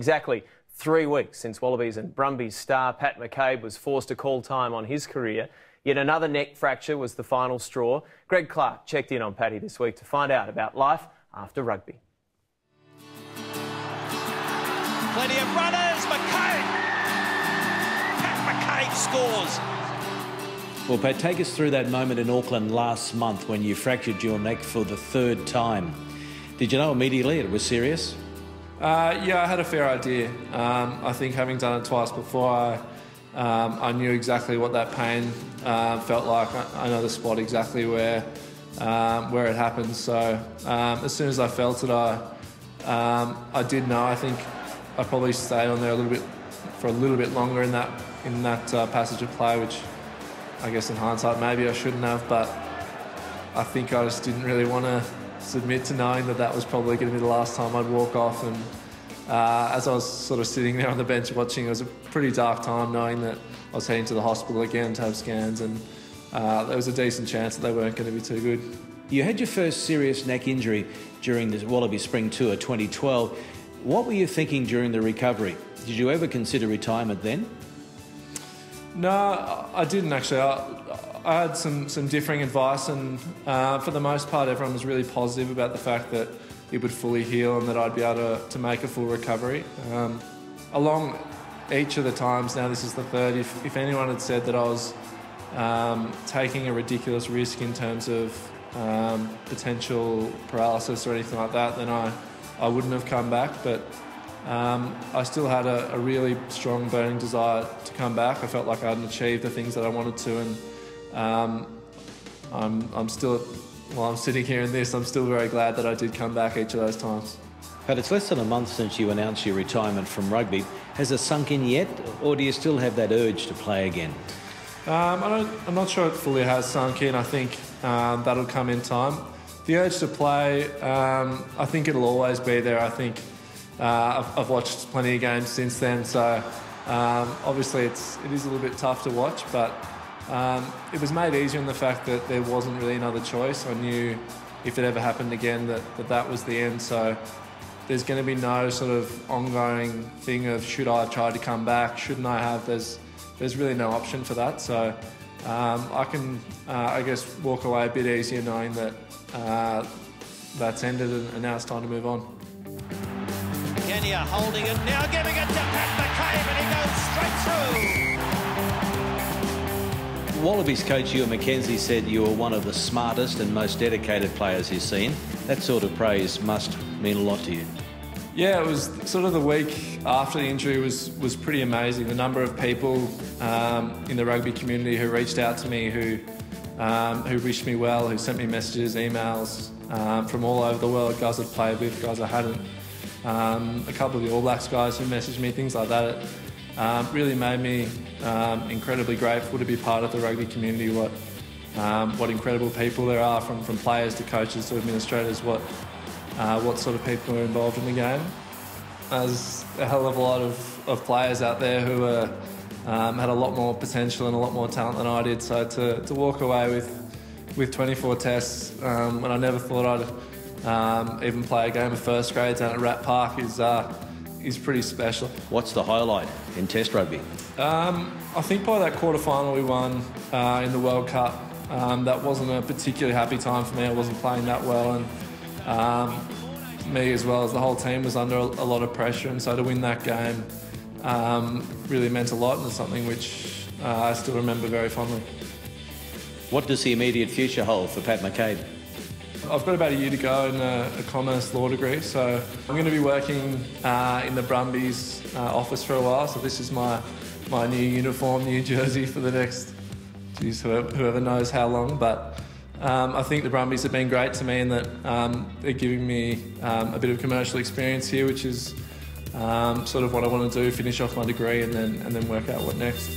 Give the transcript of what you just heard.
Exactly 3 weeks since Wallabies and Brumbies star Pat McCabe was forced to call time on his career. Yet another neck fracture was the final straw. Greg Clark checked in on Patty this week to find out about life after rugby. Plenty of runners, McCabe! Pat McCabe scores! Well, Pat, take us through that moment in Auckland last month when you fractured your neck for the 3rd time. Did you know immediately it was serious? Yeah, I had a fair idea. I think having done it twice before, I knew exactly what that pain felt like. I know the spot exactly where it happened. So as soon as I felt it, I did know. I think I probably stayed on there for a little bit longer in that passage of play, which I guess in hindsight maybe I shouldn't have. But I think I just didn't really want to submit to knowing that was probably going to be the last time I'd walk off. And as I was sort of sitting there on the bench watching, it was a pretty dark time knowing that I was heading to the hospital again to have scans, and there was a decent chance that they weren't going to be too good. You had your first serious neck injury during the Wallaby Spring Tour 2012. What were you thinking during the recovery? Did you ever consider retirement then? No, I didn't actually. I had some differing advice, and for the most part everyone was really positive about the fact that it would fully heal and that I'd be able to make a full recovery. Along each of the times, now this is the 3rd, if anyone had said that I was taking a ridiculous risk in terms of potential paralysis or anything like that, then I wouldn't have come back. But I still had a really strong burning desire to come back. I felt like I hadn't achieved the things that I wanted to, and I'm still, while I'm sitting here in this, I'm still very glad that I did come back each of those times. But it's less than a month since you announced your retirement from rugby. Has it sunk in yet, or do you still have that urge to play again? I'm not sure it fully has sunk in. I think that'll come in time. The urge to play, I think it'll always be there. I think I've watched plenty of games since then, so obviously it is a little bit tough to watch, but it was made easier in the fact that there wasn't really another choice. I knew if it ever happened again that was the end, so there's going to be no sort of ongoing thing of should I have tried to come back, shouldn't I have. There's really no option for that, so I can I guess walk away a bit easier knowing that that's ended and now it's time to move on. Kenya holding it now, giving it to Pat McCabe, and he goes straight through. Wallabies coach Ewan McKenzie said you were one of the smartest and most dedicated players he's seen. That sort of praise must mean a lot to you. Yeah, it was sort of the week after the injury was pretty amazing. The number of people in the rugby community who reached out to me, who wished me well, who sent me messages, emails from all over the world, guys I'd played with, guys I hadn't. A couple of the All Blacks guys who messaged me, things like that. It really made me incredibly grateful to be part of the rugby community. What incredible people there are, from players to coaches to administrators. What sort of people are involved in the game. There's a hell of a lot of players out there who had a lot more potential and a lot more talent than I did. So to walk away with 24 tests when I never thought I'd even play a game of first grade down at Rat Park is pretty special. What's the highlight in Test rugby? I think by that quarter-final we won in the World Cup. That wasn't a particularly happy time for me. I wasn't playing that well, and me as well as the whole team was under a lot of pressure, and so to win that game really meant a lot, and it's something which I still remember very fondly. What does the immediate future hold for Pat McCabe? I've got about a year to go in a commerce law degree, so I'm going to be working in the Brumbies office for a while. So this is my new uniform, new jersey for the next, whoever knows how long. But I think the Brumbies have been great to me in that they're giving me a bit of commercial experience here, which is sort of what I want to do, finish off my degree and then work out what next.